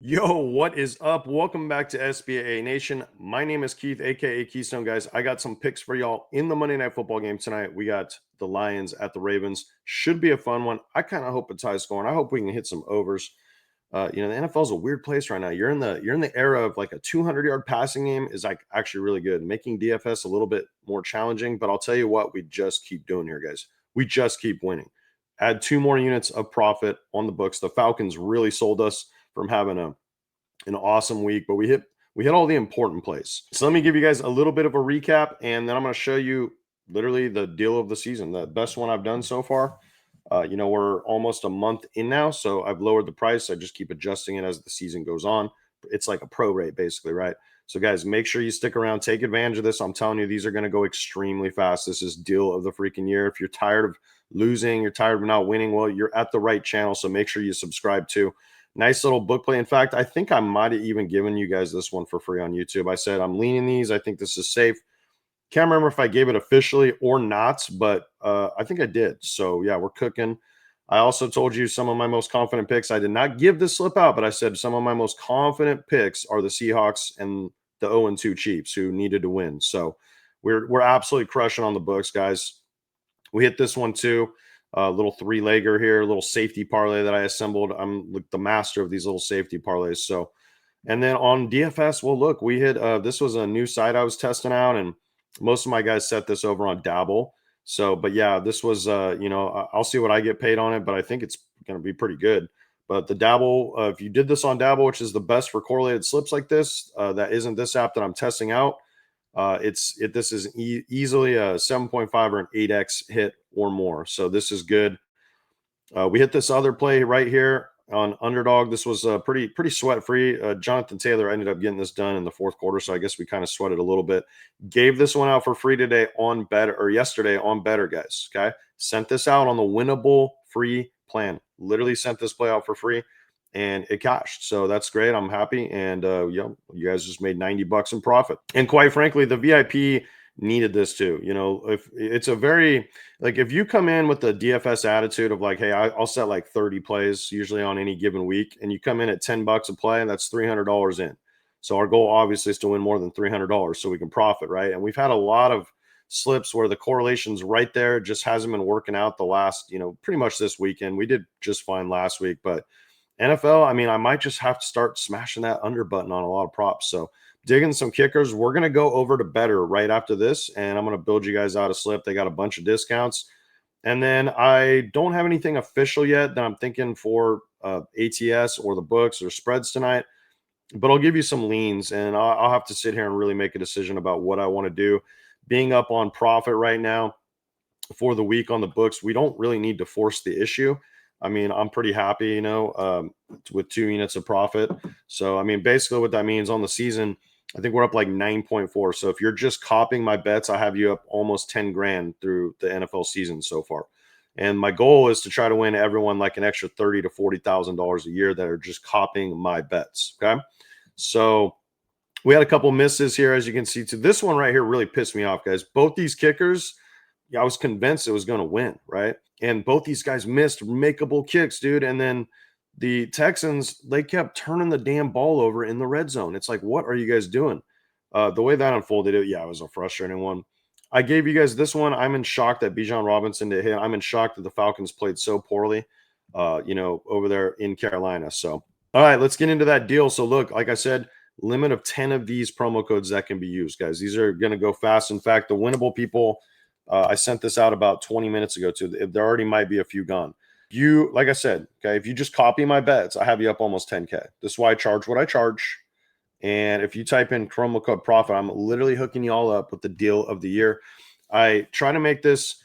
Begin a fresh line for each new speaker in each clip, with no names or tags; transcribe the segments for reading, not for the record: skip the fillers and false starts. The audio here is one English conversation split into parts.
Yo, what is up? Welcome back to SBA Nation. My name is Keith, aka Keystone, guys. I got some picks for y'all in the Monday Night Football game tonight. We got the Lions at the Ravens. Should be a fun one. I kind of hope it's high scoring. I hope we can hit some overs. The NFL is a weird place right now. You're in the era of like a 200-yard passing game is like actually really good, making DFS a little bit more challenging. But I'll tell you what, we just keep doing here, guys. We just keep winning. Add 2 more units of profit on the books. The Falcons really sold us from having an awesome week, but we hit all the important plays. So let me give you guys a little bit of a recap, and then I'm going to show you literally the deal of the season, the best one I've done so far. We're almost a month in now, so I've lowered the price. I just keep adjusting it as the season goes on. It's like a prorate, basically, right? So, guys, make sure you stick around, take advantage of this. I'm telling you, these are going to go extremely fast. This is deal of the freaking year. If you're tired of losing, you're tired of not winning, well, you're at the right channel. So make sure you subscribe too. Nice little book play. In fact, I think I might have even given you guys this one for free on YouTube. I said I'm leaning these. I think this is safe. Can't remember if I gave it officially or not, but I think I did. So yeah, we're cooking. I also told you some of my most confident picks. I did not give this slip out, but I said some of my most confident picks are the Seahawks and the 0-2 Chiefs who needed to win. So we're absolutely crushing on the books, guys. We hit this one too. A little three-legger here, a little safety parlay that I assembled. I'm like the master of these little safety parlays. So, and then on DFS, well, look, we hit. This was a new site I was testing out, and most of my guys set this over on Dabble. So, but yeah, this was, I'll see what I get paid on it, but I think it's going to be pretty good. But the Dabble, if you did this on Dabble, which is the best for correlated slips like this, that isn't this app that I'm testing out. This is easily a 7.5 or an 8x hit or more. So this is good. We hit this other play right here on underdog. This was pretty sweat free. Jonathan Taylor ended up getting this done in the fourth quarter, so I guess we kind of sweated a little bit. Gave this one out for free today on Better, or yesterday on Better, guys. Okay, sent this out on the winnable free plan. Literally sent this play out for free, and it cashed. So that's great. I'm happy, and you guys just made $90 in profit. And quite frankly, the VIP needed this too. If it's a very like if you come in with the DFS attitude of like, hey, I'll set like 30 plays usually on any given week, and you come in at $10 a play, and that's $300 in. So our goal obviously is to win more than $300 so we can profit, right? And we've had a lot of slips where the correlation's right there, just hasn't been working out the last, pretty much this weekend. We did just fine last week, but NFL, I mean, I might just have to start smashing that under button on a lot of props. So digging some kickers. We're going to go over to Better right after this, and I'm going to build you guys out a slip. They got a bunch of discounts. And then I don't have anything official yet that I'm thinking for ATS or the books or spreads tonight, but I'll give you some leans, and I'll have to sit here and really make a decision about what I want to do. Being up on profit right now for the week on the books, we don't really need to force the issue. I mean, I'm pretty happy, with 2 units of profit. So, I mean, basically what that means on the season, I think we're up like 9.4. So if you're just copying my bets, I have you up almost 10 grand through the NFL season so far. And my goal is to try to win everyone like an extra $30,000 to $40,000 a year that are just copying my bets. Okay. So we had a couple misses here, as you can see. To this one right here really pissed me off, guys. Both these kickers, I was convinced it was going to win, right? And both these guys missed makeable kicks, dude. And then the Texans, they kept turning the damn ball over in the red zone. It's like, what are you guys doing? The way that unfolded, it was a frustrating one. I gave you guys this one. I'm in shock that Bijan Robinson did hit. I'm in shock that the Falcons played so poorly, over there in Carolina. So, all right, let's get into that deal. So, look, like I said, limit of 10 of these promo codes that can be used, guys. These are going to go fast. In fact, the winnable people, I sent this out about 20 minutes ago too. There already might be a few gone. Like I said, okay, if you just copy my bets, I have you up almost 10K. This is why I charge what I charge. And if you type in promo code profit, I'm literally hooking you all up with the deal of the year. I try to make this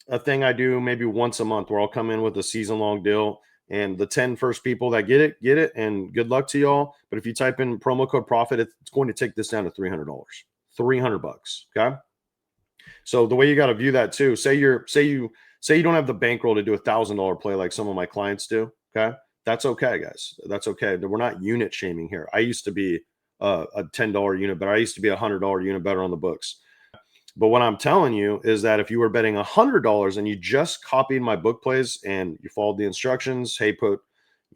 a thing I do maybe once a month where I'll come in with a season-long deal, and the 10 first people that get it, and good luck to y'all. But if you type in promo code profit, it's going to take this down to $300. $300, okay? So the way you got to view that too, say you don't have the bankroll to do $1,000 play like some of my clients do. Okay. That's okay, guys. That's okay. We're not unit shaming here. I used to be a $10 unit better. I used to be $100 unit better on the books. But what I'm telling you is that if you were betting $100 and you just copied my book plays and you followed the instructions, hey, put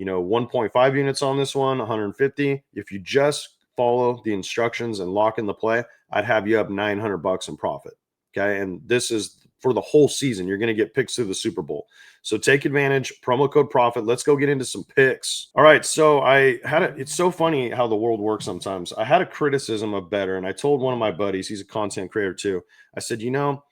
1.5 units on this one, 150. If you just follow the instructions and lock in the play, I'd have you up $900 in profit. Okay. And this is for the whole season. You're going to get picks through the Super Bowl. So take advantage, promo code profit. Let's go get into some picks. All right. So it's so funny how the world works sometimes. I had a criticism of Better, and I told one of my buddies, he's a content creator too. I said, now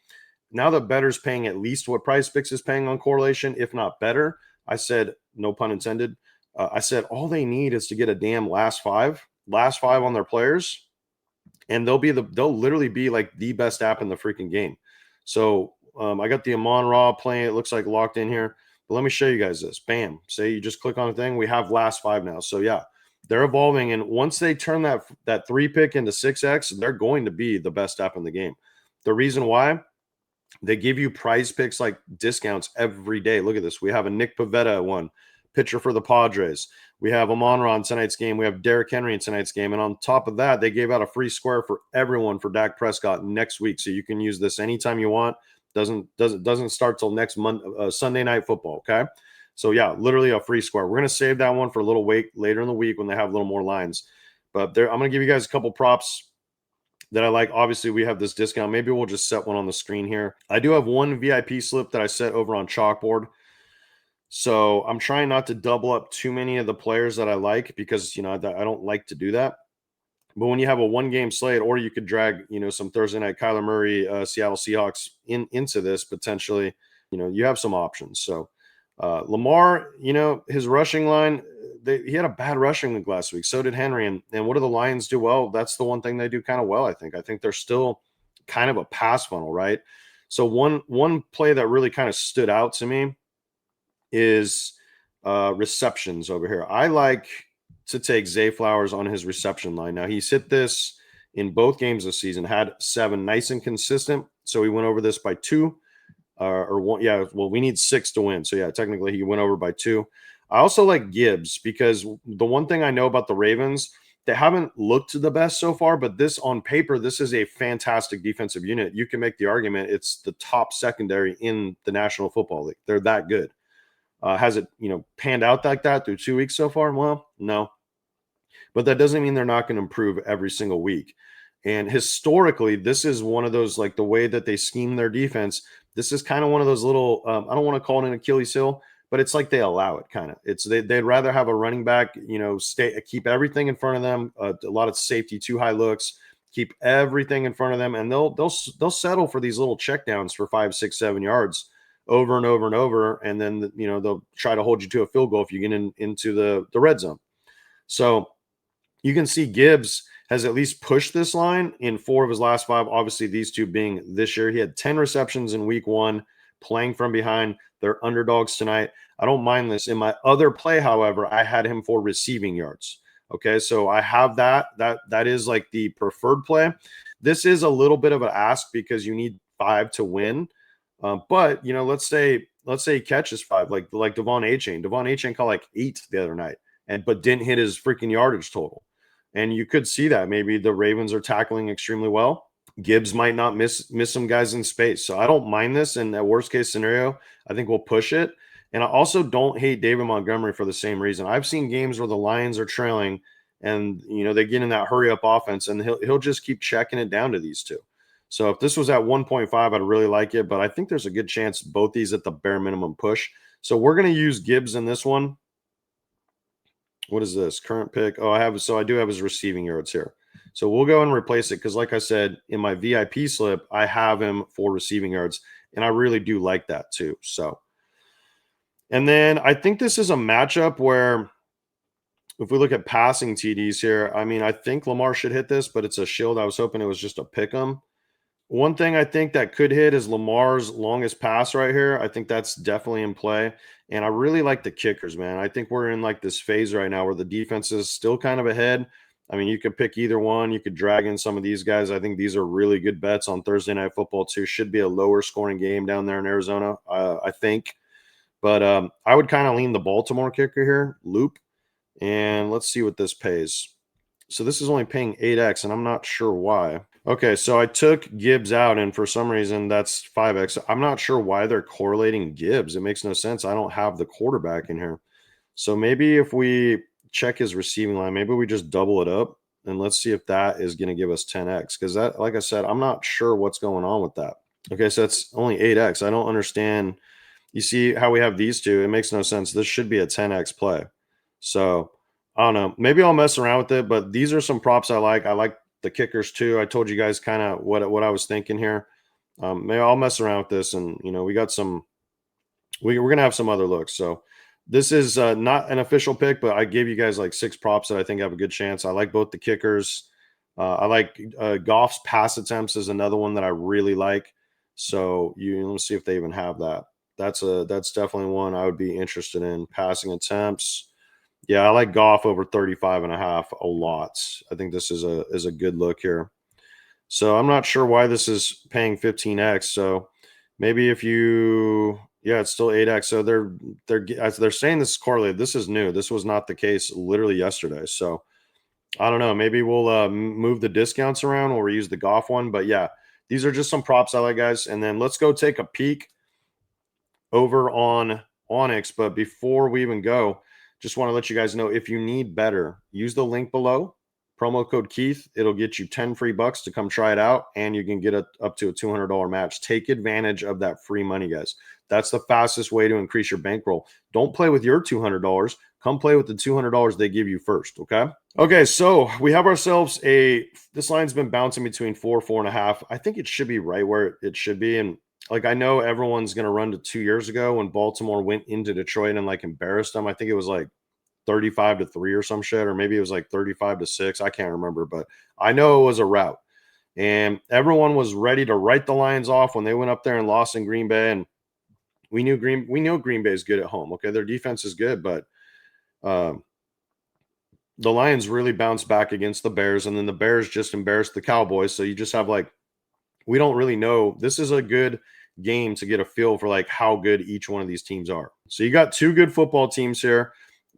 that Better's paying at least what Prizepicks is paying on correlation, if not better, I said, no pun intended. I said, all they need is to get a damn last five on their players, and they'll literally be like the best app in the freaking game. So I got the Amon Ra playing. It looks like locked in here. But let me show you guys this. Bam. Say you just click on a thing. We have last five now. So yeah, they're evolving. And once they turn that 3-pick into 6X, they're going to be the best app in the game. The reason why, they give you Prizepicks like discounts every day. Look at this. We have a Nick Pivetta one, pitcher for the Padres. We have Amon-Ra in tonight's game. We have Derrick Henry in tonight's game. And on top of that, they gave out a free square for everyone for Dak Prescott next week. So you can use this anytime you want. Doesn't start till next Sunday Night Football. Okay. So yeah, literally a free square. We're going to save that one for a little wait later in the week when they have a little more lines. But I'm going to give you guys a couple props that I like. Obviously, we have this discount. Maybe we'll just set one on the screen here. I do have one VIP slip that I set over on Chalkboard. So I'm trying not to double up too many of the players that I like because, I don't like to do that. But when you have a one-game slate, or you could drag, some Thursday night Kyler Murray, Seattle Seahawks into this potentially, you have some options. So Lamar, his rushing line, he had a bad rushing week last week. So did Henry. And what do the Lions do well? That's the one thing they do kind of well, I think. I think they're still kind of a pass funnel, right? So one play that really kind of stood out to me is receptions over here. I like to take Zay Flowers on his reception line. Now, he's hit this in both games this season, had 7, nice and consistent. So he went over this by 2 or 1. Yeah, well, we need 6 to win. So yeah, technically he went over by 2. I also like Gibbs because the one thing I know about the Ravens, they haven't looked the best so far, but this on paper, this is a fantastic defensive unit. You can make the argument it's the top secondary in the National Football League. They're that good. Has it, panned out like that through 2 weeks so far? Well, no. But that doesn't mean they're not going to improve every single week. And historically, this is one of those, like the way that they scheme their defense, this is kind of one of those little, I don't want to call it an Achilles heel, but it's like they allow it kind of. They'd rather have a running back, keep everything in front of them, a lot of safety, 2 high looks, keep everything in front of them, and they'll settle for these little checkdowns for 5, 6, 7 yards over and over and over, and then they'll try to hold you to a field goal if you get into the red zone. So you can see Gibbs has at least pushed this line in 4 of his last 5. Obviously, these 2 being this year. He had 10 receptions in week 1, playing from behind. They're underdogs tonight. I don't mind this. In my other play, however, I had him for receiving yards. Okay, so I have that. That is like the preferred play. This is a little bit of an ask because you need 5 to win. But let's say he catches 5, like Devon Achane. Devon Achane caught like 8 the other night, but didn't hit his freaking yardage total. And you could see that maybe the Ravens are tackling extremely well. Gibbs might not miss some guys in space. So I don't mind this. In that worst case scenario, I think we'll push it. And I also don't hate David Montgomery for the same reason. I've seen games where the Lions are trailing and, they get in that hurry up offense and he'll just keep checking it down to these 2. So if this was at 1.5, I'd really like it. But I think there's a good chance both these at the bare minimum push. So we're going to use Gibbs in this one. What is this? Current pick. Oh, I do have his receiving yards here. So we'll go and replace it because, like I said, in my VIP slip, I have him for receiving yards. And I really do like that too. So, and then I think this is a matchup where if we look at passing TDs here, I mean, I think Lamar should hit this, but it's a shield. I was hoping it was just a pick 'em. One thing I think that could hit is Lamar's longest pass right here. I think that's definitely in play. And I really like the kickers, man. I think we're in like this phase right now where the defense is still kind of ahead. I mean, you could pick either one. You could drag in some of these guys. I think these are really good bets on Thursday Night Football too. Should be a lower scoring game down there in Arizona, I think. But I would kind of lean the Baltimore kicker here, Loop. And let's see what this pays. So this is only paying 8x, and I'm not sure why. Okay, so I took Gibbs out, and for some reason that's 5x. I'm not sure why they're correlating Gibbs. It makes no sense. I don't have the quarterback in here. So maybe if we check his receiving line, maybe we just double it up and let's see if that is going to give us 10x. Because that, like I said, I'm not sure what's going on with that. Okay, so that's only 8x. I don't understand. You see how we have these two? It makes no sense. This should be a 10x play. So I don't know. Maybe I'll mess around with it, but these are some props I like. I like the kickers too. I told you guys kind of what I was thinking here. Maybe I'll mess around with this, and we got some. We're gonna have some other looks. So this is not an official pick, but I gave you guys like 6 props that I think have a good chance. I like both the kickers. I like Goff's pass attempts is another one that I really like. So let's see if they even have that. That's definitely one I would be interested in. Passing attempts. Yeah, I like Goff over 35.5 a lot. I think this is a good look here. So I'm not sure why this is paying 15x. So maybe if you, yeah, it's still 8x. So they're saying this is correlated. This is new. This was not the case literally yesterday. So I don't know. Maybe we'll move the discounts around or use the Goff one. But yeah, these are just some props I like, guys. And then let's go take a peek over on Onyx. But before we even go, just want to let you guys know, if you need better, use the link below. Promo code Keith. It'll get you 10 free bucks to come try it out, and you can get up to a $200 match. Take advantage of that free money, guys. That's the fastest way to increase your bankroll. Don't play with your $200. Come play with the $200 they give you first, okay? Okay, so we have ourselves this line's been bouncing between 4.5. I think it should be right where it should be. And like, I know everyone's going to run to 2 years ago when Baltimore went into Detroit and like embarrassed them. I think it was like 35-3 or some shit, or maybe it was like 35-6. I can't remember, but I know it was a rout. And everyone was ready to write the Lions off when they went up there and lost in Green Bay. And we know Green Bay is good at home. Okay, their defense is good, but the Lions really bounced back against the Bears, and then the Bears just embarrassed the Cowboys. So you just have like, we don't really know. This is a good game to get a feel for like how good each one of these teams are. So you got two good football teams here.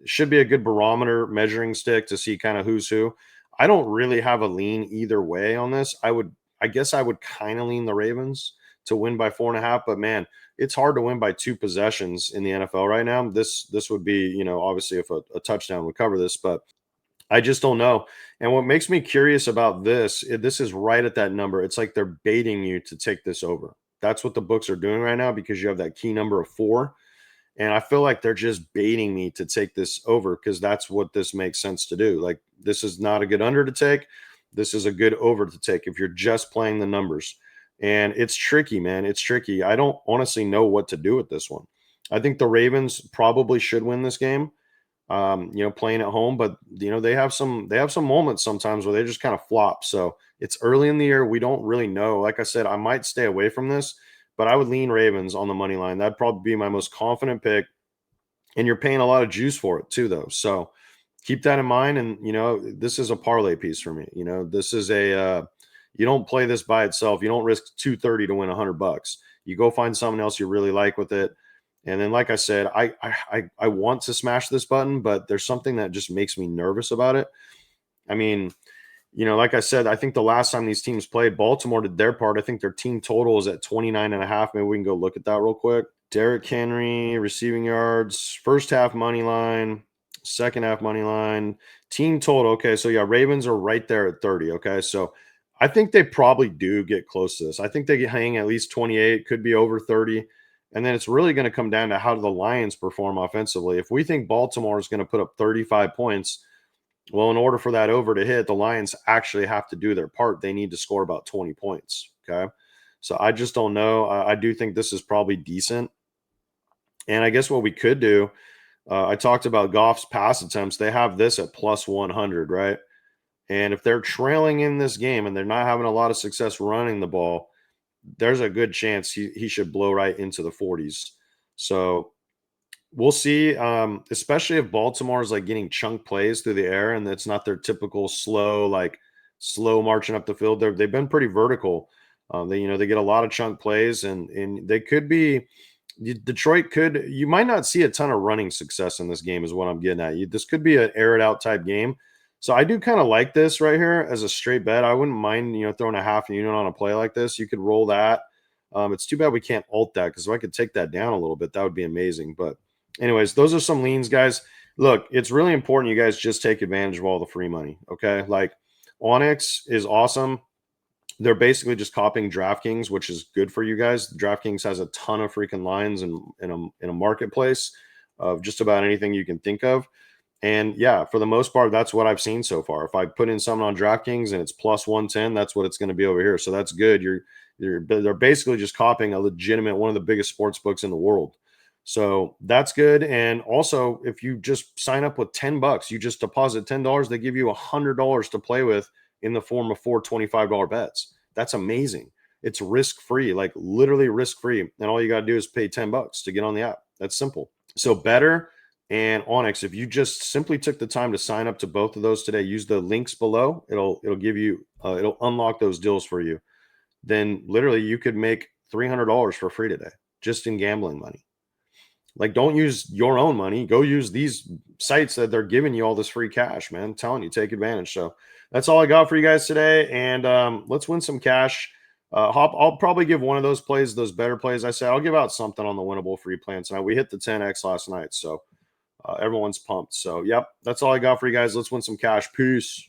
Should be a good barometer measuring stick to see kind of who's who. I don't really have a lean either way on this. I guess I would kind of lean the Ravens to win by 4.5, but man, it's hard to win by 2 possessions in the NFL right now. This would be, obviously if a touchdown would cover this, but I just don't know. And what makes me curious about this is right at that number. It's like they're baiting you to take this over. That's what the books are doing right now because you have that key number of 4. And I feel like they're just baiting me to take this over because that's what this makes sense to do. Like, this is not a good under to take. This is a good over to take if you're just playing the numbers. And it's tricky, man. It's tricky. I don't honestly know what to do with this one. I think the Ravens probably should win this game. Playing at home, but they have some moments sometimes where they just kind of flop. So it's early in the year. We don't really know. Like I said, I might stay away from this, but I would lean Ravens on the money line. That'd probably be my most confident pick. And you're paying a lot of juice for it too, though. So keep that in mind. And this is a parlay piece for me. This is you don't play this by itself. You don't risk 230 to win $100. You go find someone else you really like with it. And then, like I said, I want to smash this button, but there's something that just makes me nervous about it. I mean, like I said, I think the last time these teams played, Baltimore did their part. I think their team total is at 29.5. Maybe we can go look at that real quick. Derrick Henry, receiving yards, first half money line, second half money line, team total. Okay, so yeah, Ravens are right there at 30. Okay, so I think they probably do get close to this. I think they hang at least 28, could be over 30. And then it's really going to come down to how do the Lions perform offensively. If we think Baltimore is going to put up 35 points, well, in order for that over to hit, the Lions actually have to do their part. They need to score about 20 points. Okay. So I just don't know. I do think this is probably decent. And I guess what we could do, I talked about Goff's pass attempts. They have this at plus 100, right? And if they're trailing in this game and they're not having a lot of success running the ball, there's a good chance he should blow right into the 40s. So we'll see, especially if Baltimore is like getting chunk plays through the air and it's not their typical slow marching up the field. They've been pretty vertical. They get a lot of chunk plays and they could be Detroit you might not see a ton of running success in this game is what I'm getting at. This could be an air it out type game. So I do kind of like this right here as a straight bet. I wouldn't mind, throwing a half unit on a play like this. You could roll that. It's too bad we can't alt that because if I could take that down a little bit, that would be amazing. But anyways, those are some leans, guys. Look, it's really important you guys just take advantage of all the free money. Okay. Like Onyx is awesome. They're basically just copying DraftKings, which is good for you guys. DraftKings has a ton of freaking lines in a marketplace of just about anything you can think of. And yeah, for the most part, that's what I've seen so far. If I put in something on DraftKings and it's plus 110, that's what it's going to be over here. So that's good. They're basically just copying a legitimate one of the biggest sports books in the world. So that's good. And also, if you just sign up with $10, you just deposit $10, they give you $100 to play with in the form of four $25 bets. That's amazing. It's risk free, like literally risk free. And all you got to do is pay $10 to get on the app. That's simple. So better and Onyx, if you just simply took the time to sign up to both of those today, use the links below. It'll give you it'll unlock those deals for you. Then literally you could make $300 for free today just in gambling money. Like, don't use your own money. Go use these sites that they're giving you all this free cash, man. I'm telling you, take advantage. So that's all I got for you guys today. And let's win some cash. I'll probably give one of those plays, those better plays I said. I'll give out something on the winnable free plan tonight. We hit the 10x last night. So everyone's pumped. So, yep, that's all I got for you guys. Let's win some cash. Peace.